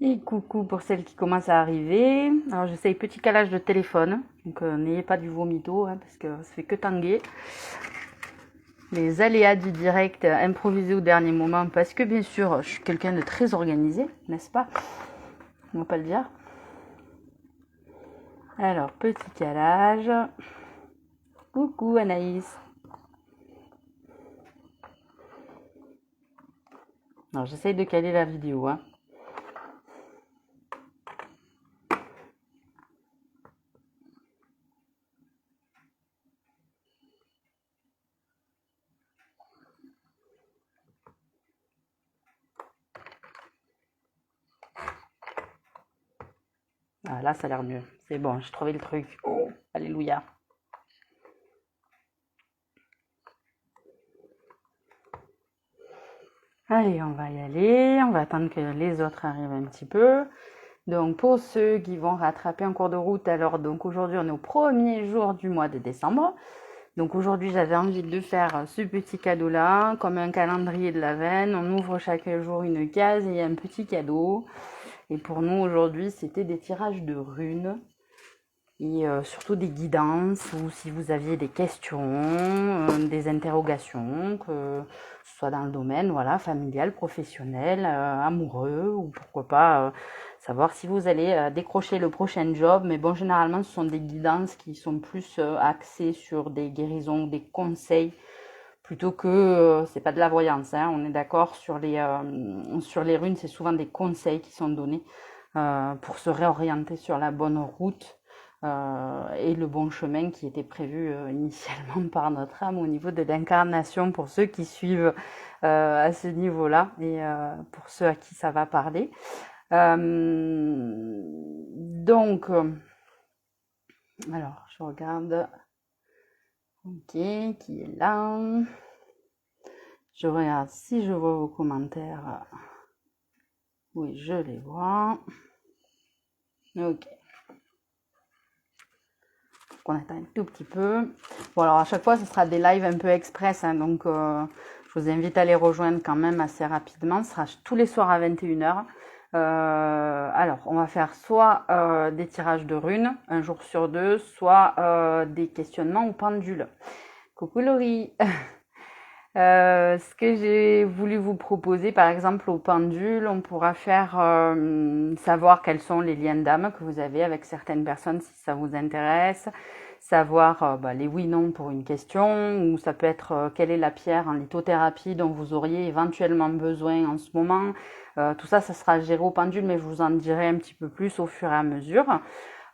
Et coucou pour celles qui commencent à arriver. Alors j'essaye petit calage de téléphone, donc n'ayez pas du vomito hein, parce que ça fait que tanguer. Les aléas du direct improvisé au dernier moment parce que bien sûr je suis quelqu'un de très organisé, n'est-ce pas? On va pas le dire. Alors petit calage. Coucou Anaïs. Alors j'essaye de caler la vidéo hein. Ah, là, ça a l'air mieux. C'est bon, j'ai trouvé le truc. Oh, alléluia. Allez, on va y aller. On va attendre que les autres arrivent un petit peu. Donc, pour ceux qui vont rattraper en cours de route, alors, donc aujourd'hui, on est au premier jour du mois de décembre. Donc, aujourd'hui, j'avais envie de faire ce petit cadeau-là, comme un calendrier de l'Avent. On ouvre chaque jour une case et il y a un petit cadeau. Et pour nous, aujourd'hui, c'était des tirages de runes. Et surtout des guidances ou si vous aviez des questions, des interrogations, que ce soit dans le domaine voilà, familial, professionnel, amoureux ou pourquoi pas savoir si vous allez décrocher le prochain job. Mais bon, généralement, ce sont des guidances qui sont plus axées sur des guérisons, des conseils plutôt que c'est pas de la voyance. Hein, on est d'accord sur les runes, c'est souvent des conseils qui sont donnés pour se réorienter sur la bonne route. Et le bon chemin qui était prévu initialement par notre âme au niveau de l'incarnation pour ceux qui suivent à ce niveau-là et pour ceux à qui ça va parler. Donc, alors je regarde, ok, qui est là. Je regarde si je vois vos commentaires. Oui, je les vois. Ok. Qu'on attend un tout petit peu. Bon, alors à chaque fois, ce sera des lives un peu express, hein, donc je vous invite à les rejoindre quand même assez rapidement. Ce sera tous les soirs à 21h. Alors, on va faire soit des tirages de runes, un jour sur deux, soit des questionnements au pendule. Coucou Laurie. Ce que j'ai voulu vous proposer, par exemple au pendule, on pourra faire savoir quels sont les liens d'âme que vous avez avec certaines personnes si ça vous intéresse, savoir les oui-non pour une question, ou ça peut être quelle est la pierre en lithothérapie dont vous auriez éventuellement besoin en ce moment. Tout ça, ça sera géré au pendule, mais je vous en dirai un petit peu plus au fur et à mesure.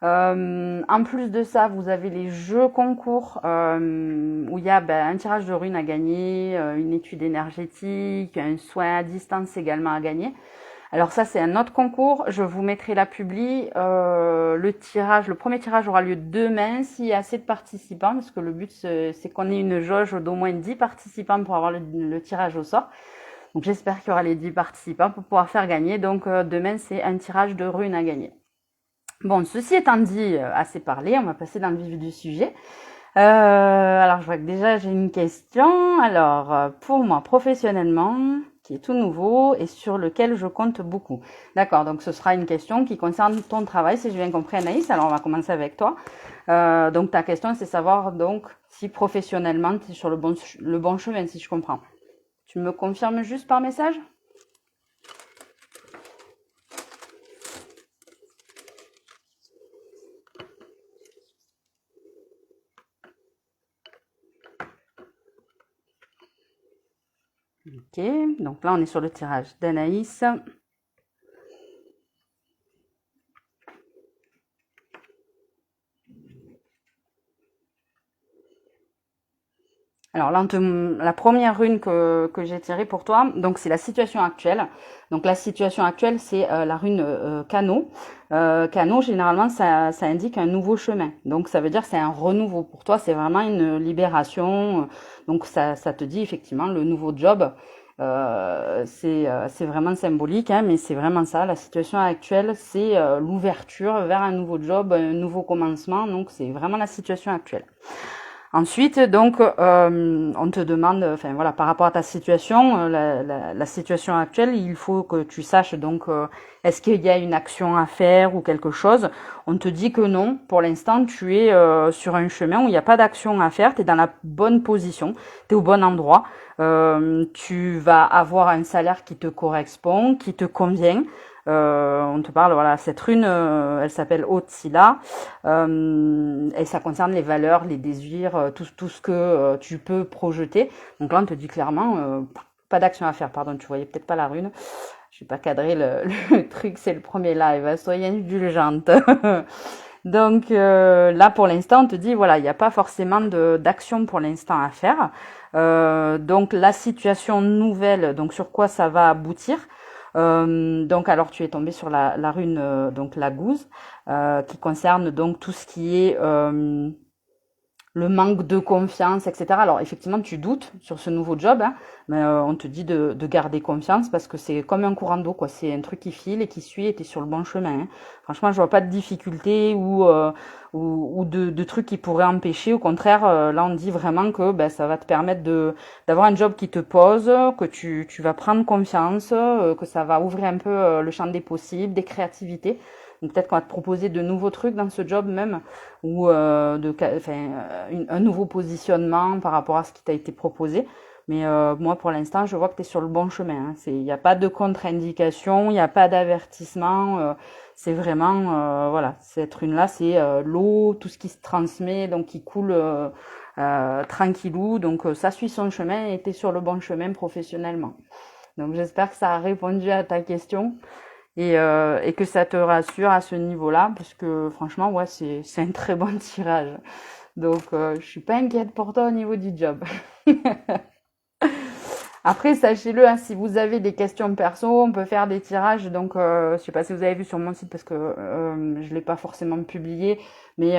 En plus de ça, vous avez les jeux concours où il y a un tirage de runes à gagner, une étude énergétique, un soin à distance également à gagner. Alors ça, c'est un autre concours. Je vous mettrai la publi. Le premier tirage aura lieu demain s'il y a assez de participants, parce que le but, c'est qu'on ait une jauge d'au moins 10 participants pour avoir le tirage au sort. Donc j'espère qu'il y aura les 10 participants pour pouvoir faire gagner. Donc demain, c'est un tirage de runes à gagner. Bon, ceci étant dit, assez parlé, on va passer dans le vif du sujet. Alors, je vois que déjà j'ai une question. Alors, pour moi, professionnellement, qui est tout nouveau et sur lequel je compte beaucoup. D'accord, donc ce sera une question qui concerne ton travail, si j'ai bien compris Anaïs. Alors, on va commencer avec toi. Donc, ta question, c'est savoir donc si professionnellement, tu es sur le bon chemin, si je comprends. Tu me confirmes juste par message ? Ok, donc là on est sur le tirage d'Anaïs. Alors là, la première rune que j'ai tirée pour toi, donc c'est la situation actuelle. Donc la situation actuelle, c'est la rune Kano. Kano, généralement, ça indique un nouveau chemin. Donc ça veut dire que c'est un renouveau. Pour toi, c'est vraiment une libération. Donc ça te dit effectivement le nouveau job. C'est vraiment symbolique, hein, mais c'est vraiment ça. La situation actuelle, c'est l'ouverture vers un nouveau job, un nouveau commencement. Donc c'est vraiment la situation actuelle. Ensuite, donc, on te demande, enfin voilà, par rapport à ta situation, la situation actuelle, il faut que tu saches donc, est-ce qu'il y a une action à faire ou quelque chose. On te dit que non, pour l'instant, tu es sur un chemin où il n'y a pas d'action à faire, tu es dans la bonne position, tu es au bon endroit, tu vas avoir un salaire qui te correspond, qui te convient. On te parle, voilà, cette rune, elle s'appelle Otsila, et ça concerne les valeurs, les désirs, tout ce que tu peux projeter. Donc là, on te dit clairement, pas d'action à faire, pardon, tu voyais peut-être pas la rune. Je vais pas cadrer le truc, c'est le premier live, hein, soyez indulgente. Donc là, pour l'instant, on te dit, voilà, il n'y a pas forcément d'action pour l'instant à faire. Donc la situation nouvelle, donc sur quoi ça va aboutir. Donc alors tu es tombé sur la rune donc la gouze qui concerne donc tout ce qui est le manque de confiance, etc. Alors effectivement tu doutes sur ce nouveau job, hein, mais on te dit de garder confiance parce que c'est comme un courant d'eau, quoi. C'est un truc qui file et qui suit et t'es sur le bon chemin, hein. Franchement, je vois pas de difficultés ou de trucs qui pourraient empêcher. Au contraire, là on dit vraiment que ça va te permettre d'avoir un job qui te pose, que tu vas prendre confiance, que ça va ouvrir un peu le champ des possibles, des créativités. Donc peut-être qu'on va te proposer de nouveaux trucs dans ce job même, ou un nouveau positionnement par rapport à ce qui t'a été proposé. Mais moi, pour l'instant, je vois que tu es sur le bon chemin, hein. Il n'y a pas de contre-indication, il n'y a pas d'avertissement. C'est vraiment, voilà, cette rune-là, c'est l'eau, tout ce qui se transmet, donc qui coule tranquillou. Donc ça suit son chemin et tu es sur le bon chemin professionnellement. Donc j'espère que ça a répondu à ta question. Et que ça te rassure à ce niveau-là, parce que franchement, ouais, c'est un très bon tirage. Donc, je suis pas inquiète pour toi au niveau du job. Après, sachez-le, hein, si vous avez des questions perso, on peut faire des tirages. Donc, je sais pas si vous avez vu sur mon site parce que je l'ai pas forcément publié, mais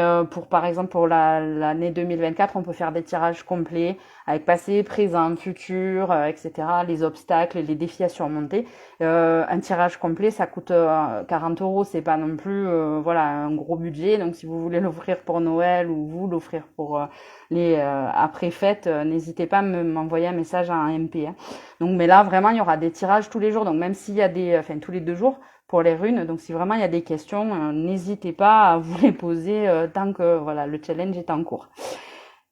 par exemple pour l'année 2024, on peut faire des tirages complets avec passé, présent, futur, etc. Les obstacles, les défis à surmonter. Un tirage complet, ça coûte 40 €. C'est pas non plus voilà un gros budget. Donc, si vous voulez l'offrir pour Noël ou vous l'offrir pour les après fête, n'hésitez pas à m'envoyer un message à un MP, hein. Donc mais là vraiment il y aura des tirages tous les jours, donc même s'il y a tous les 2 jours pour les runes, donc si vraiment il y a des questions, n'hésitez pas à vous les poser tant que voilà le challenge est en cours.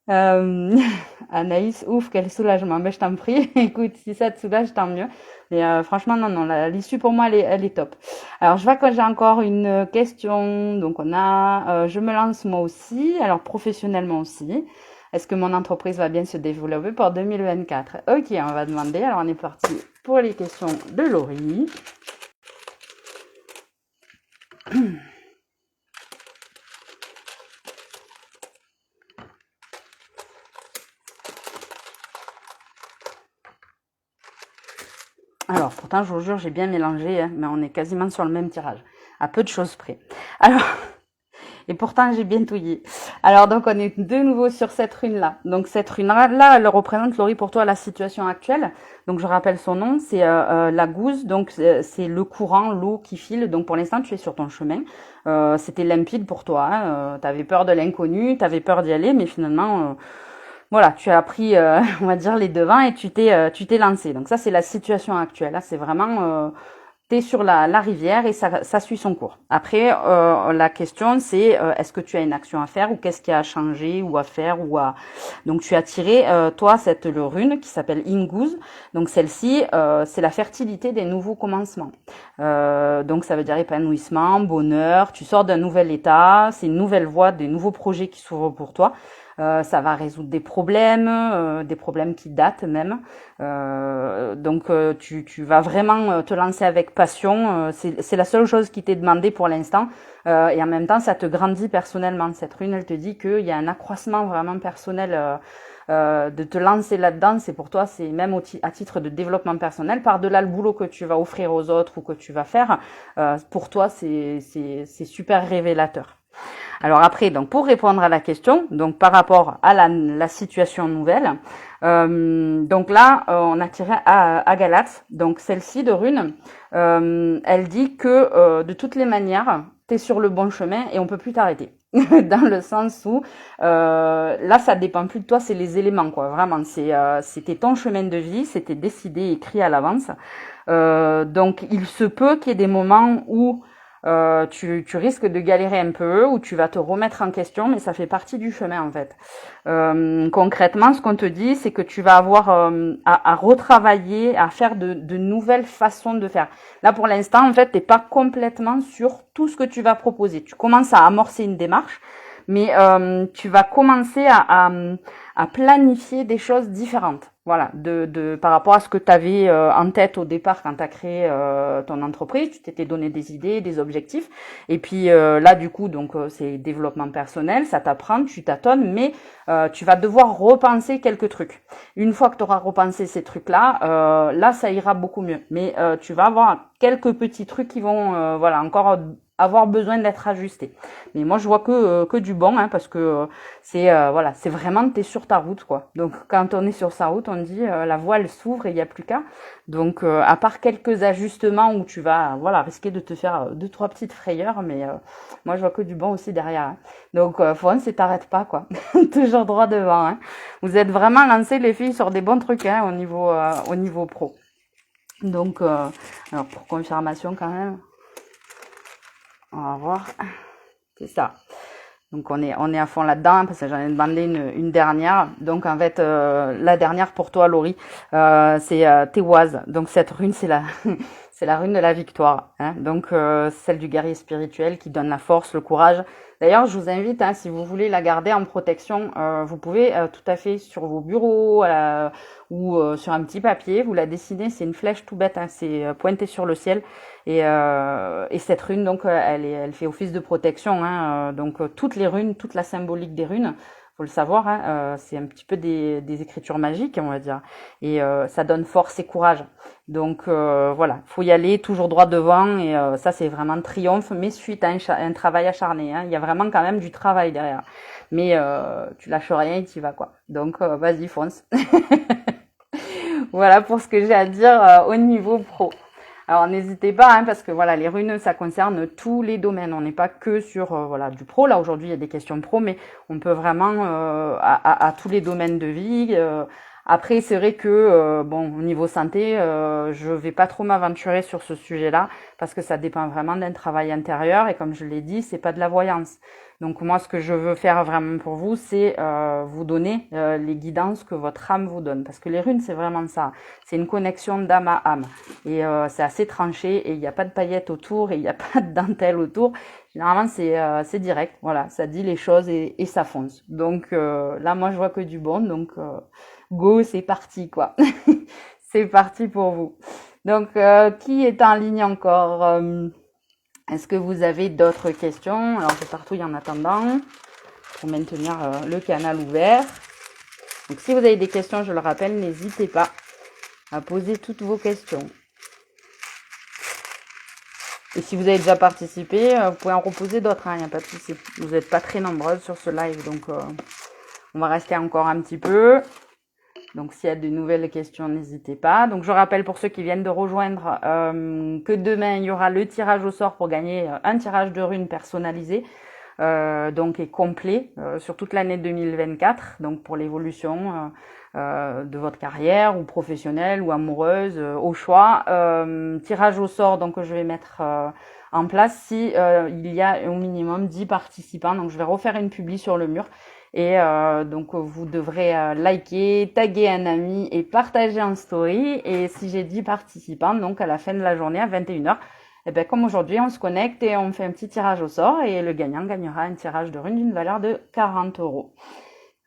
Anaïs, ouf, quel soulagement. Ben, je t'en prie. Écoute, si ça te soulage, tant mieux. Mais franchement, non, l'issue pour moi, elle est top. Alors, je vois que j'ai encore une question. Donc, on a, je me lance moi aussi. Alors, professionnellement aussi. Est-ce que mon entreprise va bien se développer pour 2024? Ok, on va demander. Alors, on est parti pour les questions de Laurie. Alors, pourtant, je vous jure, j'ai bien mélangé, hein, mais on est quasiment sur le même tirage, à peu de choses près. Alors, et pourtant, j'ai bien touillé. Alors, donc, on est de nouveau sur cette rune-là. Donc, cette rune-là, elle représente, Laurie, pour toi, la situation actuelle. Donc, je rappelle son nom, c'est la gouze. Donc, c'est le courant, l'eau qui file. Donc, pour l'instant, tu es sur ton chemin. C'était limpide pour toi, hein. Tu avais peur de l'inconnu, tu avais peur d'y aller, mais finalement... voilà, tu as pris, on va dire, les devants et tu t'es lancé. Donc ça, c'est la situation actuelle. Là, c'est vraiment, t'es sur la rivière et ça suit son cours. Après, la question, c'est est-ce que tu as une action à faire ou qu'est-ce qui a changé ou à faire ou à... Donc tu as tiré, toi, le rune qui s'appelle Inguz. Donc celle-ci, c'est la fertilité des nouveaux commencements. Donc ça veut dire épanouissement, bonheur. Tu sors d'un nouvel état, c'est une nouvelle voie, des nouveaux projets qui s'ouvrent pour toi. Ça va résoudre des problèmes qui datent même. Donc tu vas vraiment te lancer avec passion. C'est la seule chose qui t'est demandée pour l'instant. Et en même temps, ça te grandit personnellement. Cette rune, elle te dit qu'il y a un accroissement vraiment personnel de te lancer là-dedans. C'est pour toi, c'est même à titre de développement personnel. Par-delà le boulot que tu vas offrir aux autres ou que tu vas faire, pour toi, c'est super révélateur. Alors après, donc pour répondre à la question, donc par rapport à la situation nouvelle, donc là, on a tiré à Galathe. Donc celle-ci de rune, elle dit que de toutes les manières, t'es sur le bon chemin et on peut plus t'arrêter. dans le sens où là, ça dépend plus de toi, c'est les éléments, quoi. Vraiment, c'était ton chemin de vie, c'était décidé, écrit à l'avance. Donc, il se peut qu'il y ait des moments où tu risques de galérer un peu, où tu vas te remettre en question, mais ça fait partie du chemin, en fait. Concrètement, ce qu'on te dit, c'est que tu vas avoir à retravailler, à faire de nouvelles façons de faire. Là, pour l'instant, en fait, t'es pas complètement sur tout ce que tu vas proposer. Tu commences à amorcer une démarche, mais tu vas commencer à planifier des choses différentes. Voilà, par rapport à ce que tu avais en tête au départ quand tu as créé ton entreprise, tu t'étais donné des idées, des objectifs. Et puis là, du coup, donc c'est développement personnel, ça t'apprend, tu tâtonnes, mais tu vas devoir repenser quelques trucs. Une fois que tu auras repensé ces trucs-là, là, ça ira beaucoup mieux. Mais tu vas avoir quelques petits trucs qui vont, voilà, encore avoir besoin d'être ajustés. Mais moi, je vois que du bon, hein, parce que voilà, c'est vraiment t'es sur ta route, quoi. Donc, quand on est sur sa route, on dit la voie elle s'ouvre et il y a plus qu'à. Donc, à part quelques ajustements où tu vas, voilà, risquer de te faire deux trois petites frayeurs, mais moi, je vois que du bon aussi derrière. Hein. Donc, fonce et t'arrêtes pas, quoi. Toujours droit devant. Hein. Vous êtes vraiment lancé les filles sur des bons trucs, hein, au niveau pro. Donc, alors pour confirmation quand même, on va voir. C'est ça. Donc on est à fond là-dedans parce que j'en ai demandé une dernière. Donc en fait la dernière pour toi Laurie, c'est Téoise. Donc cette rune c'est la c'est la rune de la victoire. Hein. Donc celle du guerrier spirituel qui donne la force, le courage. D'ailleurs je vous invite si vous voulez la garder en protection, vous pouvez tout à fait sur vos bureaux ou sur un petit papier, vous la dessinez. C'est une flèche tout bête, c'est pointé sur le ciel. Et cette rune, donc, elle fait office de protection. Hein, donc, toutes les runes, toute la symbolique des runes, faut le savoir, hein, c'est un petit peu des écritures magiques, on va dire. Et ça donne force et courage. Donc, voilà, faut y aller toujours droit devant. Et ça, c'est vraiment triomphe, mais suite à un travail acharné. Hein, il y a vraiment quand même du travail derrière. Mais tu lâches rien et tu y vas, quoi. Donc, vas-y, fonce. Voilà pour ce que j'ai à dire au niveau pro. Alors n'hésitez pas, hein, parce que voilà, les runes, ça concerne tous les domaines. On n'est pas que sur voilà du pro. Là aujourd'hui, il y a des questions pro, mais on peut vraiment à tous les domaines de vie. Après, c'est vrai que bon, au niveau santé, je vais pas trop m'aventurer sur ce sujet-là parce que ça dépend vraiment d'un travail intérieur et comme je l'ai dit, c'est pas de la voyance. Donc moi, ce que je veux faire vraiment pour vous, c'est vous donner les guidances que votre âme vous donne, parce que les runes, c'est vraiment ça. C'est une connexion d'âme à âme et c'est assez tranché et il n'y a pas de paillettes autour et il n'y a pas de dentelle autour. Généralement, c'est direct. Voilà, ça dit les choses et ça fonce. Donc là, moi, je vois que du bon. Donc go, c'est parti, quoi. C'est parti pour vous. Donc, qui est en ligne encore est-ce que vous avez d'autres questions? Alors, je partouille en attendant pour maintenir le canal ouvert. Donc, si vous avez des questions, je le rappelle, n'hésitez pas à poser toutes vos questions. Et si vous avez déjà participé, vous pouvez en reposer d'autres, il n'y a pas de souci. Vous n'êtes pas très nombreuses sur ce live, donc on va rester encore un petit peu. Donc, s'il y a de nouvelles questions, n'hésitez pas. Donc, je rappelle pour ceux qui viennent de rejoindre que demain, il y aura le tirage au sort pour gagner un tirage de runes personnalisé, donc et complet sur toute l'année 2024. Donc, pour l'évolution de votre carrière ou professionnelle ou amoureuse, au choix. Tirage au sort, donc je vais mettre en place si il y a au minimum 10 participants. Donc, je vais refaire une publi sur le mur. Et donc vous devrez liker, taguer un ami et partager en story. Et si j'ai 10 participants, donc à la fin de la journée à 21h, et ben comme aujourd'hui, on se connecte et on fait un petit tirage au sort et le gagnant gagnera un tirage de runes d'une valeur de 40 €.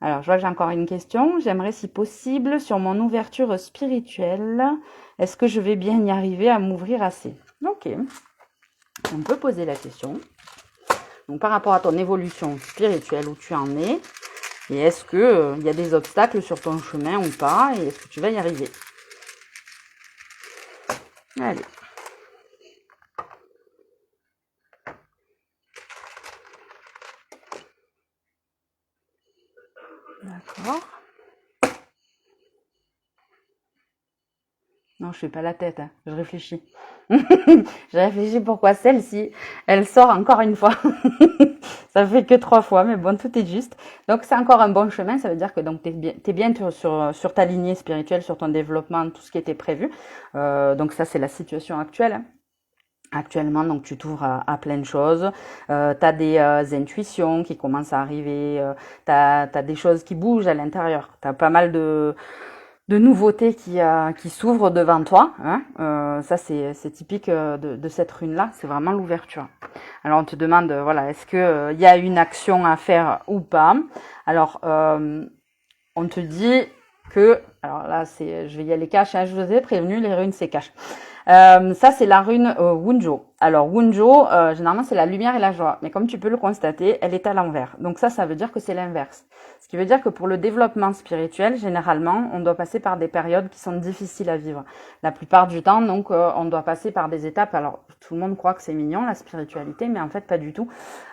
Alors je vois que j'ai encore une question. J'aimerais si possible sur mon ouverture spirituelle, est-ce que je vais bien y arriver à m'ouvrir assez? Ok, on peut poser la question. Donc par rapport à ton évolution spirituelle, où tu en es, et est-ce que y a des obstacles sur ton chemin ou pas, et est-ce que tu vas y arriver? Allez. D'accord. Non, je fais pas la tête, hein, je réfléchis. Je réfléchis pourquoi celle-ci, elle sort encore une fois. Ça fait que 3 fois, mais bon, tout est juste. Donc c'est encore un bon chemin, ça veut dire que donc t'es bien sur ta lignée spirituelle, sur ton développement, tout ce qui était prévu. Donc ça c'est la situation actuelle, hein. Actuellement, donc tu t'ouvres à plein de choses, tu as des intuitions qui commencent à arriver, t'as des choses qui bougent à l'intérieur, tu as pas mal de nouveautés qui s'ouvrent devant toi, hein. Ça c'est typique de cette rune-là, c'est vraiment l'ouverture. Alors on te demande, voilà, est-ce que il y a une action à faire ou pas? Alors on te dit que, alors là je vais y aller cash, hein, je vous ai prévenu, les runes c'est cash. Ça, c'est la rune Wunjo. Alors, Wunjo, généralement, c'est la lumière et la joie. Mais comme tu peux le constater, elle est à l'envers. Donc ça veut dire que c'est l'inverse. Ce qui veut dire que pour le développement spirituel, généralement, on doit passer par des périodes qui sont difficiles à vivre. La plupart du temps, donc, on doit passer par des étapes. Alors, tout le monde croit que c'est mignon, la spiritualité, mais en fait, pas du tout.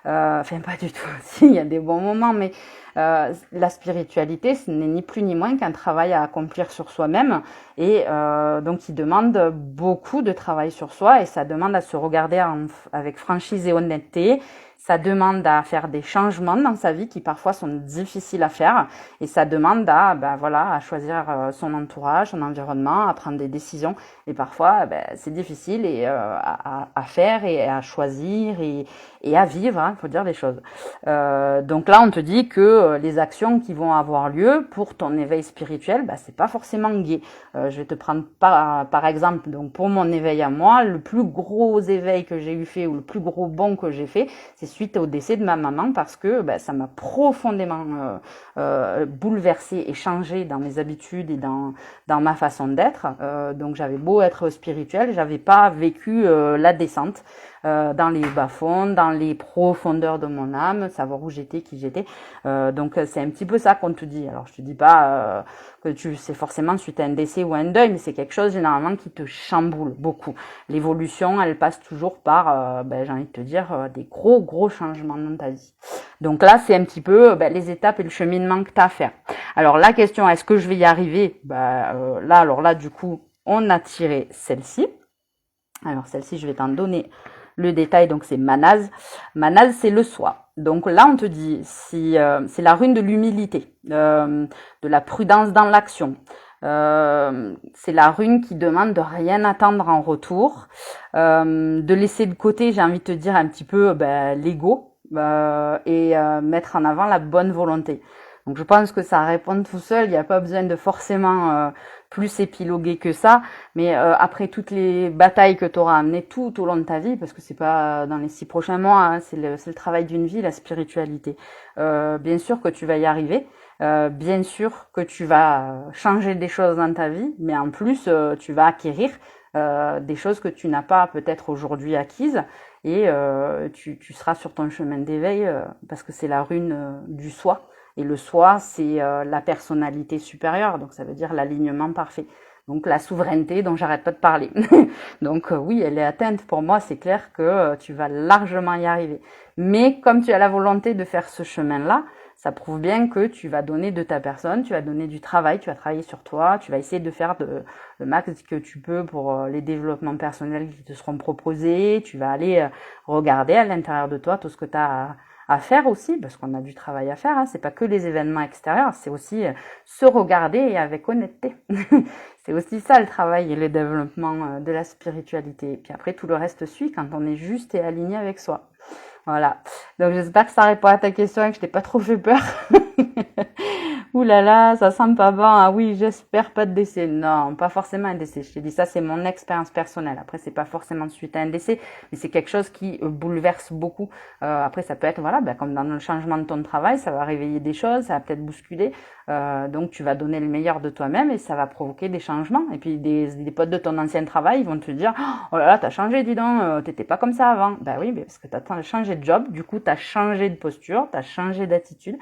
Enfin, pas du tout. Si, il y a des bons moments, mais la spiritualité, ce n'est ni plus ni moins qu'un travail à accomplir sur soi-même. Et donc, il demande beaucoup de travail sur soi et ça demande à se regarder avec franchise et honnêteté. Ça demande à faire des changements dans sa vie qui parfois sont difficiles à faire et ça demande à choisir son entourage, son environnement, à prendre des décisions et parfois c'est difficile et à faire et à choisir et à vivre, hein, faut dire les choses. Donc là on te dit que les actions qui vont avoir lieu pour ton éveil spirituel, c'est pas forcément gai. Je vais te prendre par exemple, donc pour mon éveil à moi, le plus gros éveil que j'ai eu fait ou le plus gros bond que j'ai fait, c'est suite au décès de ma maman parce que ça m'a profondément bouleversée et changé dans mes habitudes et dans ma façon d'être. Donc j'avais beau être spirituelle, j'avais pas vécu la descente dans les bas-fonds, dans les profondeurs de mon âme, savoir où j'étais, qui j'étais. Donc c'est un petit peu ça qu'on te dit. Alors je te dis pas que c'est forcément suite à un décès ou un deuil, mais c'est quelque chose généralement qui te chamboule beaucoup. L'évolution, elle passe toujours par, j'ai envie de te dire, des gros changements dans ta vie. Donc là, c'est un petit peu les étapes et le cheminement que tu as à faire. Alors la question, est-ce que je vais y arriver? Là, du coup, on a tiré celle-ci. Alors celle-ci, je vais t'en donner le détail, donc c'est Manaz. Manaz, c'est le soi. Donc là, on te dit, si c'est la rune de l'humilité, de la prudence dans l'action. C'est la rune qui demande de rien attendre en retour, de laisser de côté, j'ai envie de te dire, un petit peu l'ego et mettre en avant la bonne volonté. Donc je pense que ça répond tout seul, il n'y a pas besoin de forcément plus épiloguer que ça, mais après toutes les batailles que tu auras amenées tout au long de ta vie, parce que c'est pas dans les 6 prochains mois, hein, c'est le travail d'une vie, la spiritualité. Bien sûr que tu vas y arriver, bien sûr que tu vas changer des choses dans ta vie, mais en plus tu vas acquérir des choses que tu n'as pas peut-être aujourd'hui acquises, et tu seras sur ton chemin d'éveil parce que c'est la rune du soi. Et le soi, c'est la personnalité supérieure, donc ça veut dire l'alignement parfait. Donc la souveraineté dont j'arrête pas de parler. Donc oui, elle est atteinte. Pour moi, c'est clair que tu vas largement y arriver. Mais comme tu as la volonté de faire ce chemin-là, ça prouve bien que tu vas donner de ta personne, tu vas donner du travail, tu vas travailler sur toi, tu vas essayer de faire le max que tu peux pour les développements personnels qui te seront proposés. Tu vas aller regarder à l'intérieur de toi tout ce que tu as à faire aussi, parce qu'on a du travail à faire, hein. C'est pas que les événements extérieurs, c'est aussi se regarder et avec honnêteté. C'est aussi ça le travail et le développement de la spiritualité. Et puis après, tout le reste suit quand on est juste et aligné avec soi. Voilà. Donc j'espère que ça répond à ta question et que je t'ai pas trop fait peur. Ouh là là, ça sent pas bon. Ah oui, j'espère pas de décès. Non, pas forcément un décès. Je te dis ça, c'est mon expérience personnelle. Après, c'est pas forcément suite à un décès, mais c'est quelque chose qui bouleverse beaucoup. Après, ça peut être, comme dans le changement de ton travail, ça va réveiller des choses, ça va peut-être bousculer. Donc, tu vas donner le meilleur de toi-même et ça va provoquer des changements. Et puis, des potes de ton ancien travail, ils vont te dire, oh là là, t'as changé, dis donc, t'étais pas comme ça avant. Ben oui, parce que t'as changé de job, du coup, t'as changé de posture, t'as changé d'attitude.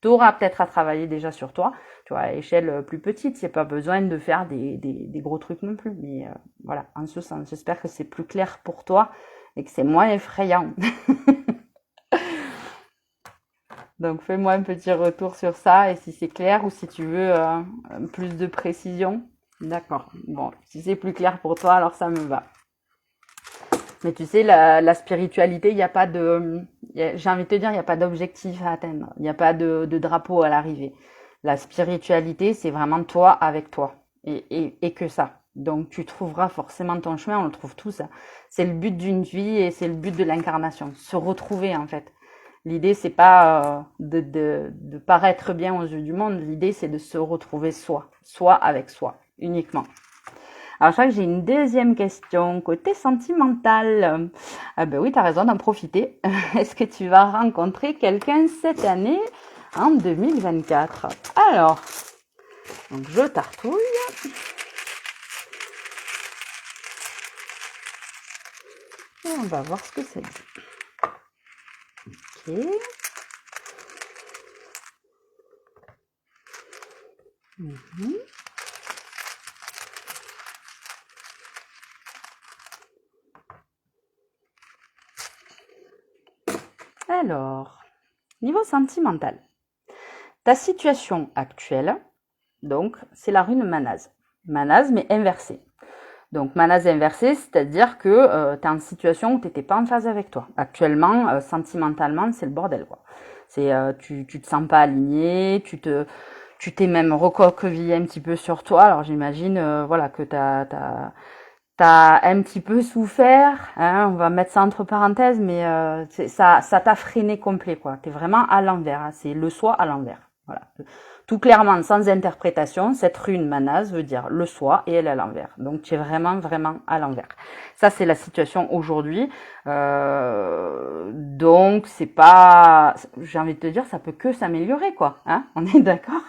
Tu auras peut-être à travailler déjà sur toi, tu vois, à échelle plus petite. Il n'y a pas besoin de faire des gros trucs non plus. Mais voilà, en ce sens, j'espère que c'est plus clair pour toi et que c'est moins effrayant. Donc fais-moi un petit retour sur ça et si c'est clair ou si tu veux plus de précision. D'accord. Bon, si c'est plus clair pour toi, alors ça me va. Mais tu sais, la spiritualité, il n'y a pas de, j'ai envie de te dire, il n'y a pas d'objectif à atteindre. Il n'y a pas de drapeau à l'arrivée. La spiritualité, c'est vraiment toi avec toi. Et que ça. Donc, tu trouveras forcément ton chemin, on le trouve tous, hein. C'est le but d'une vie et c'est le but de l'incarnation. Se retrouver, en fait. L'idée, c'est pas de paraître bien aux yeux du monde. L'idée, c'est de se retrouver soi. Soi avec soi, uniquement. Alors, je crois que j'ai une deuxième question côté sentimental. Ah ben oui, tu as raison d'en profiter. Est-ce que tu vas rencontrer quelqu'un cette année en 2024? Alors, donc je tartouille. Et on va voir ce que ça dit. Ok. Mhm. Alors, niveau sentimental. Ta situation actuelle, donc, c'est la rune Manaz. Manaz, mais inversée. Donc, Manaz inversée, c'est-à-dire que tu es en situation où tu n'étais pas en phase avec toi. Actuellement, sentimentalement, c'est le bordel, quoi. C'est, tu te sens pas aligné, tu t'es même recroquevillé un petit peu sur toi. Alors, j'imagine, voilà, que t'as un petit peu souffert, hein, on va mettre ça entre parenthèses, mais ça t'a freiné complet, quoi. T'es vraiment à l'envers, hein, c'est le soi à l'envers. Voilà. Tout clairement, sans interprétation, cette rune Manaz veut dire le soi et elle est à l'envers. Donc tu es vraiment, vraiment à l'envers. Ça, c'est la situation aujourd'hui. Donc c'est pas, j'ai envie de te dire, ça peut que s'améliorer, quoi. Hein, on est d'accord?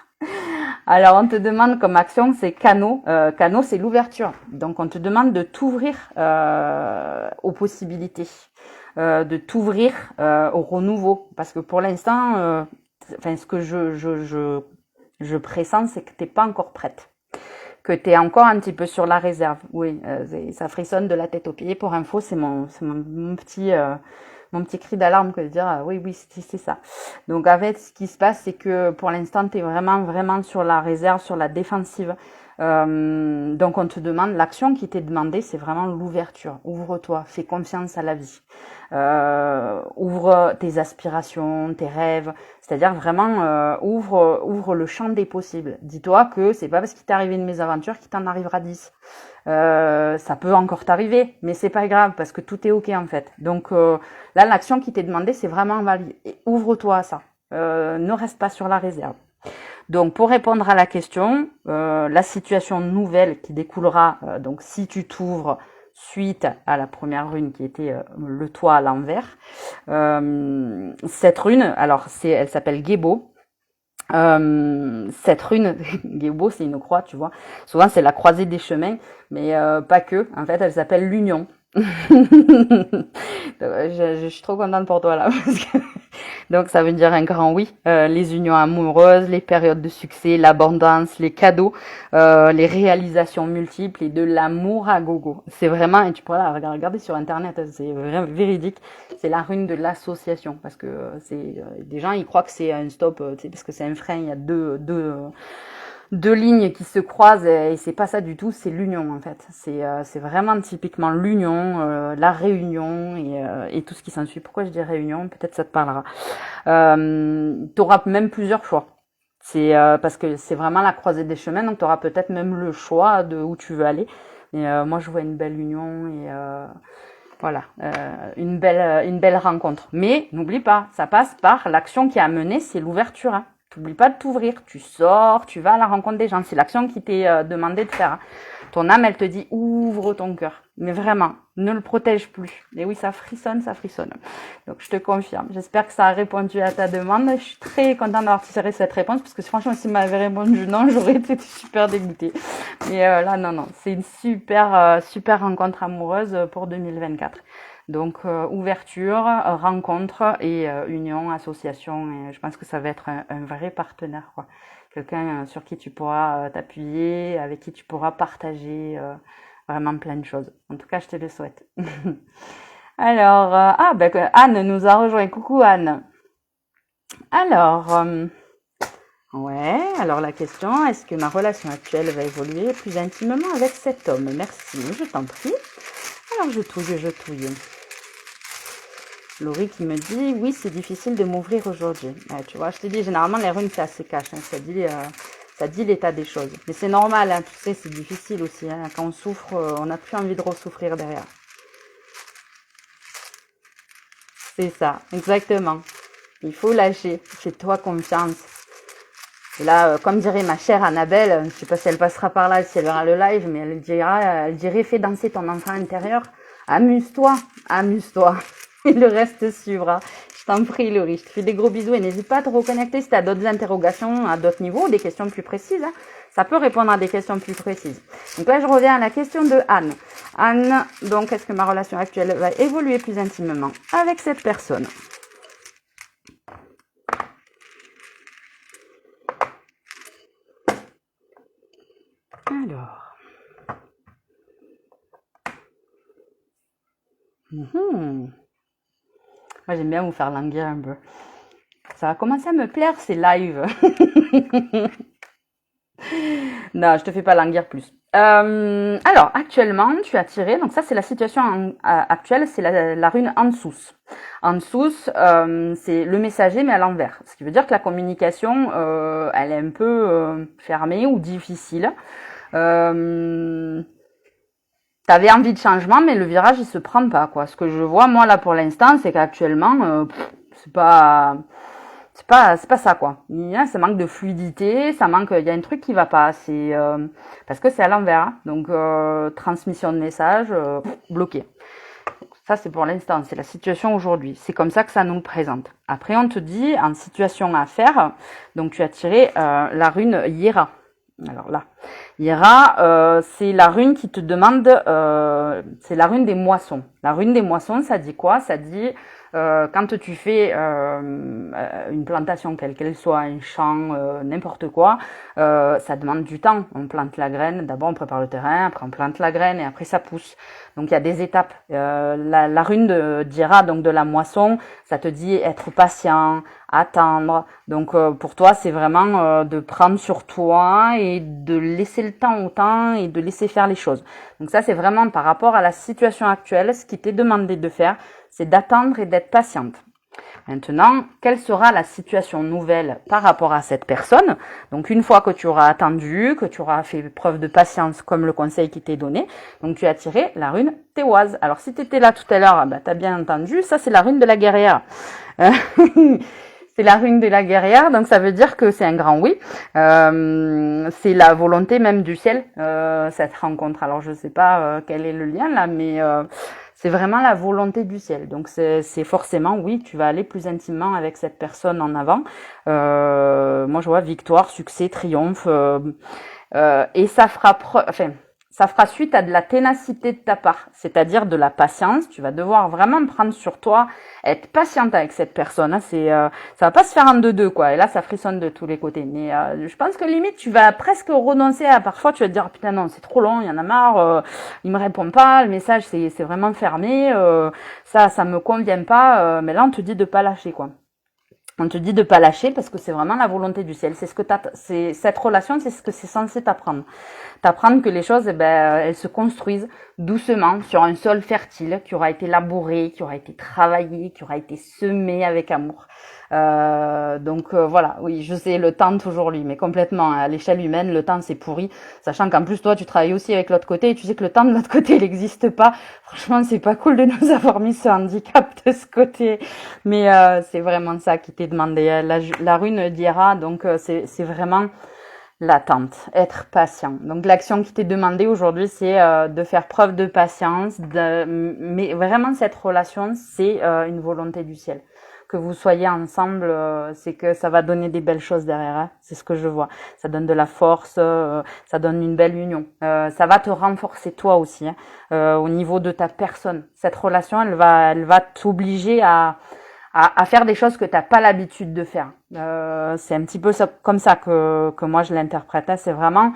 Alors, on te demande comme action, c'est canaux. Canaux, c'est l'ouverture. Donc, on te demande de t'ouvrir aux possibilités, de t'ouvrir au renouveau. Parce que pour l'instant, enfin, ce que je pressens, c'est que t'es pas encore prête. Que t'es encore un petit peu sur la réserve. Oui, ça frissonne de la tête aux pieds. Pour info, c'est mon petit cri d'alarme que de dire oui, oui, c'est ça. Donc en fait, ce qui se passe, c'est que pour l'instant, tu es vraiment, vraiment sur la réserve, sur la défensive. Donc on te demande, l'action qui t'est demandée, c'est vraiment l'ouverture. Ouvre-toi, fais confiance à la vie. Ouvre tes aspirations, tes rêves. C'est-à-dire vraiment ouvre le champ des possibles. Dis-toi que c'est pas parce qu'il t'est arrivé une mésaventure qu'il t'en arrivera 10. Ça peut encore t'arriver, mais c'est pas grave parce que tout est ok en fait. Donc là, l'action qui t'est demandée, c'est vraiment valide. Ouvre-toi à ça. Ne reste pas sur la réserve. Donc pour répondre à la question, la situation nouvelle qui découlera, donc si tu t'ouvres suite à la première rune qui était le toit à l'envers, cette rune, alors elle s'appelle Gebo. Cette rune, Gebo, c'est une croix, tu vois. Souvent, c'est la croisée des chemins, mais pas que. En fait, elle s'appelle l'union. Je suis trop contente pour toi là. Parce que donc ça veut dire un grand oui. Les unions amoureuses, les périodes de succès, l'abondance, les cadeaux, les réalisations multiples et de l'amour à gogo. C'est vraiment, et tu pourras la regarder sur internet, c'est vraiment véridique. C'est la rune de l'association parce que des gens ils croient que c'est un stop, parce que c'est un frein. Il y a deux lignes qui se croisent et c'est pas ça du tout, c'est l'union en fait. C'est vraiment typiquement l'union, la réunion et tout ce qui s'ensuit. Pourquoi je dis réunion? Peut-être ça te parlera. T'auras même plusieurs choix. C'est parce que c'est vraiment la croisée des chemins, donc t'auras peut-être même le choix de où tu veux aller. Et moi je vois une belle union et voilà, une belle rencontre. Mais n'oublie pas, ça passe par l'action qui a mené, c'est l'ouverture. Hein. T'oublies pas de t'ouvrir, tu sors, tu vas à la rencontre des gens. C'est l'action qui t'est demandé de faire. Hein. Ton âme, elle te dit ouvre ton cœur. Mais vraiment, ne le protège plus. Et oui, ça frissonne, ça frissonne. Donc je te confirme. J'espère que ça a répondu à ta demande. Je suis très contente d'avoir tiré cette réponse parce que franchement, si m'avait répondu non, j'aurais été super dégoûtée. Mais là, non. C'est une super rencontre amoureuse pour 2024. Donc ouverture, rencontre et union, association. Et je pense que ça va être un vrai partenaire, quoi. Quelqu'un sur qui tu pourras t'appuyer, avec qui tu pourras partager vraiment plein de choses. En tout cas, je te le souhaite. Alors, Anne nous a rejoint. Coucou Anne. Alors, Ouais, alors la question, est-ce que ma relation actuelle va évoluer plus intimement avec cet homme? Merci, je t'en prie. Alors je touille. Laurie qui me dit, oui, c'est difficile de m'ouvrir aujourd'hui. Ouais, tu vois, je te dis, généralement, les runes, c'est assez cash, hein, ça dit l'état des choses. Mais c'est normal, hein, tu sais, c'est difficile aussi. Hein, quand on souffre, on n'a plus envie de ressouffrir derrière. C'est ça, exactement. Il faut lâcher, fais-toi confiance. Et là, comme dirait ma chère Annabelle, je sais pas si elle passera par là, si elle verra le live, mais elle dirait, fais danser ton enfant intérieur. Amuse-toi, amuse-toi. Et le reste suivra. Je t'en prie, Laurie. Je te fais des gros bisous et n'hésite pas à te reconnecter si tu as d'autres interrogations à d'autres niveaux, des questions plus précises. Hein. Ça peut répondre à des questions plus précises. Donc là, je reviens à la question de Anne. Anne, donc, est-ce que ma relation actuelle va évoluer plus intimement avec cette personne? Alors. Moi, j'aime bien vous faire languir un peu. Ça va commencer à me plaire, ces lives. Non, je te fais pas languir plus. Alors, actuellement, tu as tiré, donc ça c'est la situation actuelle, c'est la rune Ansous. Ansous, c'est le messager mais à l'envers. Ce qui veut dire que la communication, elle est un peu fermée ou difficile. T'avais envie de changement, mais le virage il se prend pas, quoi. Ce que je vois moi là pour l'instant, c'est qu'actuellement, c'est pas ça, quoi. Ça manque de fluidité, il y a un truc qui va pas. C'est parce que c'est à l'envers, hein. Donc transmission de message bloqué. Ça c'est pour l'instant, c'est la situation aujourd'hui. C'est comme ça que ça nous le présente. Après on te dit en situation à faire. Donc tu as tiré la rune Hiera. Alors là, Hiera, c'est la rune qui te demande, c'est la rune des moissons. La rune des moissons, ça dit quoi? Ça dit quand tu fais une plantation, quelle qu'elle soit, un champ, n'importe quoi, ça demande du temps. On plante la graine, d'abord on prépare le terrain, après on plante la graine et après ça pousse. Donc il y a des étapes. La rune d'Hiera, donc de la moisson, ça te dit être patient, attendre. Donc pour toi, c'est vraiment de prendre sur toi et de laisser le temps au temps et de laisser faire les choses. Donc ça, c'est vraiment par rapport à la situation actuelle, ce qui t'est demandé de faire, c'est d'attendre et d'être patiente. Maintenant, quelle sera la situation nouvelle par rapport à cette personne? Donc une fois que tu auras attendu, que tu auras fait preuve de patience comme le conseil qui t'est donné, donc tu as tiré la rune Téoise. Alors si tu étais là tout à l'heure, tu as bien entendu, ça c'est la rune de la guerrière. C'est la rune de la guerrière, donc ça veut dire que c'est un grand oui. C'est la volonté même du ciel, cette rencontre. Alors je sais pas quel est le lien là, mais c'est vraiment la volonté du ciel. Donc c'est forcément oui, tu vas aller plus intimement avec cette personne en avant. Moi je vois victoire, succès, triomphe, et ça fera ça fera suite à de la ténacité de ta part, c'est-à-dire de la patience. Tu vas devoir vraiment prendre sur toi, être patiente avec cette personne. Hein. Ça va pas se faire en deux quoi. Et là, ça frissonne de tous les côtés. Mais je pense que limite, tu vas presque renoncer à. Parfois, tu vas te dire putain non, c'est trop long, il y en a marre. Il me répond pas, le message c'est vraiment fermé. Ça me convient pas. Mais là, on te dit de pas lâcher quoi. On te dit de pas lâcher parce que c'est vraiment la volonté du ciel. C'est ce que cette relation, c'est ce que c'est censé t'apprendre. T'apprendre que les choses, elles se construisent doucement sur un sol fertile qui aura été labouré, qui aura été travaillé, qui aura été semé avec amour. Donc voilà, oui, je sais, le temps toujours lui, mais complètement, à l'échelle humaine, le temps c'est pourri, sachant qu'en plus toi tu travailles aussi avec l'autre côté et tu sais que le temps de l'autre côté il n'existe pas. Franchement, c'est pas cool de nous avoir mis ce handicap de ce côté, mais c'est vraiment ça qui t'est demandé. La rune d'Hiera, donc c'est vraiment l'attente, être patient. Donc l'action qui t'est demandée aujourd'hui, c'est de faire preuve de patience, mais vraiment cette relation, c'est une volonté du ciel. Que vous soyez ensemble, c'est que ça va donner des belles choses derrière. Hein. C'est ce que je vois. Ça donne de la force, ça donne une belle union. Ça va te renforcer toi aussi, hein, au niveau de ta personne. Cette relation, elle va t'obliger à faire des choses que t'as pas l'habitude de faire. C'est un petit peu comme ça que moi je l'interprète. Hein. C'est vraiment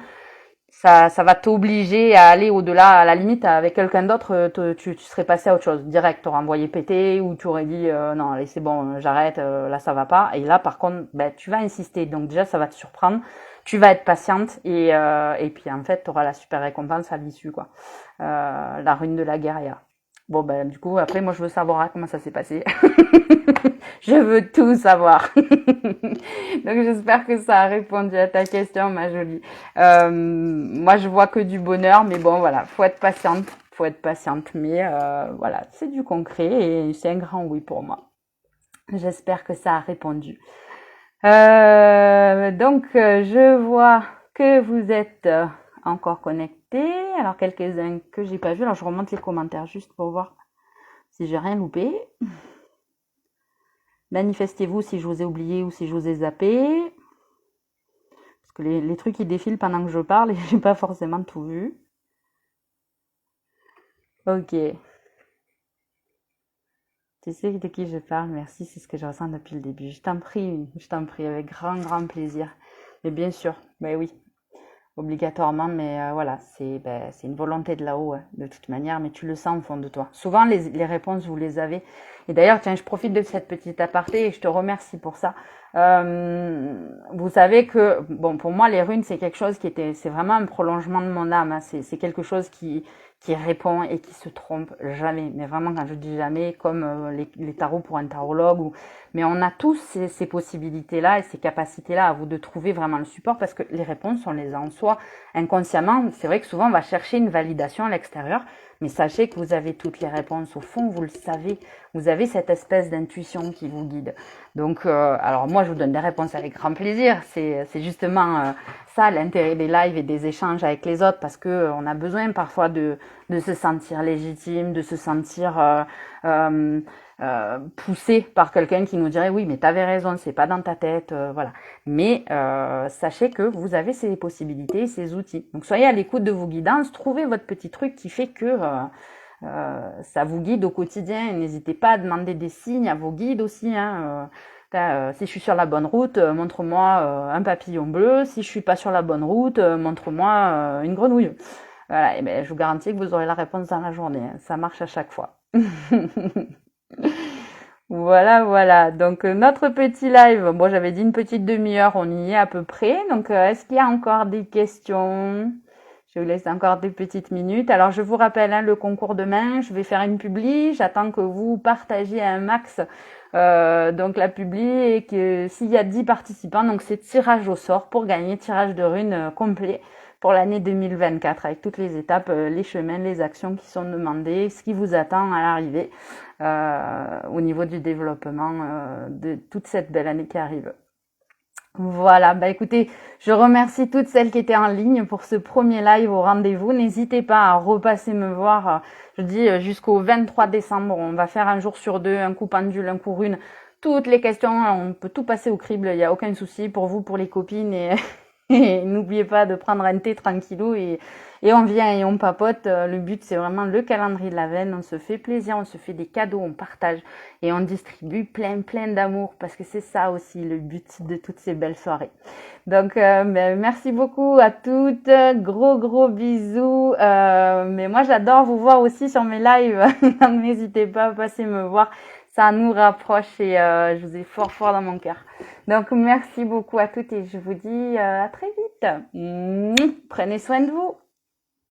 ça va t'obliger à aller au-delà. À la limite, avec quelqu'un d'autre, tu serais passé à autre chose. Direct, t'aurais envoyé péter ou tu aurais dit non, allez, c'est bon, j'arrête, là, ça va pas. Et là, par contre, ben, tu vas insister. Donc déjà, ça va te surprendre. Tu vas être patiente et puis en fait, tu auras la super récompense à l'issue, quoi. La rune de la guerrière. Bon, ben, du coup, après, moi, je veux savoir comment ça s'est passé. Je veux tout savoir. Donc, j'espère que ça a répondu à ta question, ma jolie. Moi, je vois que du bonheur, mais bon, voilà, faut être patiente. Faut être patiente, mais voilà, c'est du concret et c'est un grand oui pour moi. J'espère que ça a répondu. Je vois que vous êtes encore connectés. Alors, quelques-uns que j'ai pas vus. Alors, je remonte les commentaires juste pour voir si j'ai rien loupé. Manifestez-vous si je vous ai oublié ou si je vous ai zappé. Parce que les trucs qui défilent pendant que je parle et j'ai pas forcément tout vu. Ok. Tu sais de qui je parle, merci, c'est ce que je ressens depuis le début. Je t'en prie, avec grand plaisir. Mais bien sûr, ben oui, obligatoirement, mais voilà, c'est une volonté de là-haut, hein, de toute manière, mais tu le sens au fond de toi. Souvent, les réponses, vous les avez. Et d'ailleurs, tiens, je profite de cette petite aparté et je te remercie pour ça. Vous savez que, bon, pour moi, les runes, c'est quelque chose c'est vraiment un prolongement de mon âme, hein. C'est quelque chose qui répond et qui se trompe jamais. Mais vraiment, quand je dis jamais, comme les tarots pour un tarologue, mais on a tous ces possibilités-là et ces capacités-là à vous de trouver vraiment le support parce que les réponses, on les a en soi inconsciemment. C'est vrai que souvent, on va chercher une validation à l'extérieur, mais sachez que vous avez toutes les réponses. Au fond, vous le savez. Vous avez cette espèce d'intuition qui vous guide. Donc, alors moi, je vous donne des réponses avec grand plaisir. C'est justement ça l'intérêt des lives et des échanges avec les autres parce que on a besoin parfois de se sentir légitime, de se sentir poussé par quelqu'un qui nous dirait oui mais t'avais raison, c'est pas dans ta tête, voilà. Mais sachez que vous avez ces possibilités, ces outils. Donc soyez à l'écoute de vos guidances, trouvez votre petit truc qui fait que ça vous guide au quotidien. N'hésitez pas à demander des signes à vos guides aussi, hein. Si je suis sur la bonne route, montre-moi un papillon bleu. Si je suis pas sur la bonne route, montre-moi une grenouille. Voilà, et ben, je vous garantis que vous aurez la réponse dans la journée, hein. Ça marche à chaque fois. Voilà. Donc notre petit live, bon j'avais dit une petite demi-heure, on y est à peu près. Donc est-ce qu'il y a encore des questions? Je vous laisse encore des petites minutes. Alors je vous rappelle hein, le concours demain, je vais faire une publi. J'attends que vous partagiez un max donc la publi et que s'il y a 10 participants, donc c'est tirage au sort pour gagner tirage de runes complet pour l'année 2024 avec toutes les étapes, les chemins, les actions qui sont demandées, ce qui vous attend à l'arrivée au niveau du développement de toute cette belle année qui arrive. Voilà, bah écoutez, je remercie toutes celles qui étaient en ligne pour ce premier live au rendez-vous. N'hésitez pas à repasser me voir, je dis jusqu'au 23 décembre. On va faire un jour sur deux, un coup pendule, un coup rune. Toutes les questions, on peut tout passer au crible, il n'y a aucun souci pour vous, pour les copines et et n'oubliez pas de prendre un thé tranquillou et on vient et on papote. Le but, c'est vraiment le calendrier de l'Avent. On se fait plaisir, on se fait des cadeaux, on partage et on distribue plein d'amour parce que c'est ça aussi le but de toutes ces belles soirées. Donc, merci beaucoup à toutes. Gros bisous. Mais moi, j'adore vous voir aussi sur mes lives. Donc, n'hésitez pas à passer me voir. Ça nous rapproche et je vous ai fort dans mon cœur. Donc, merci beaucoup à toutes et je vous dis à très vite. Prenez soin de vous.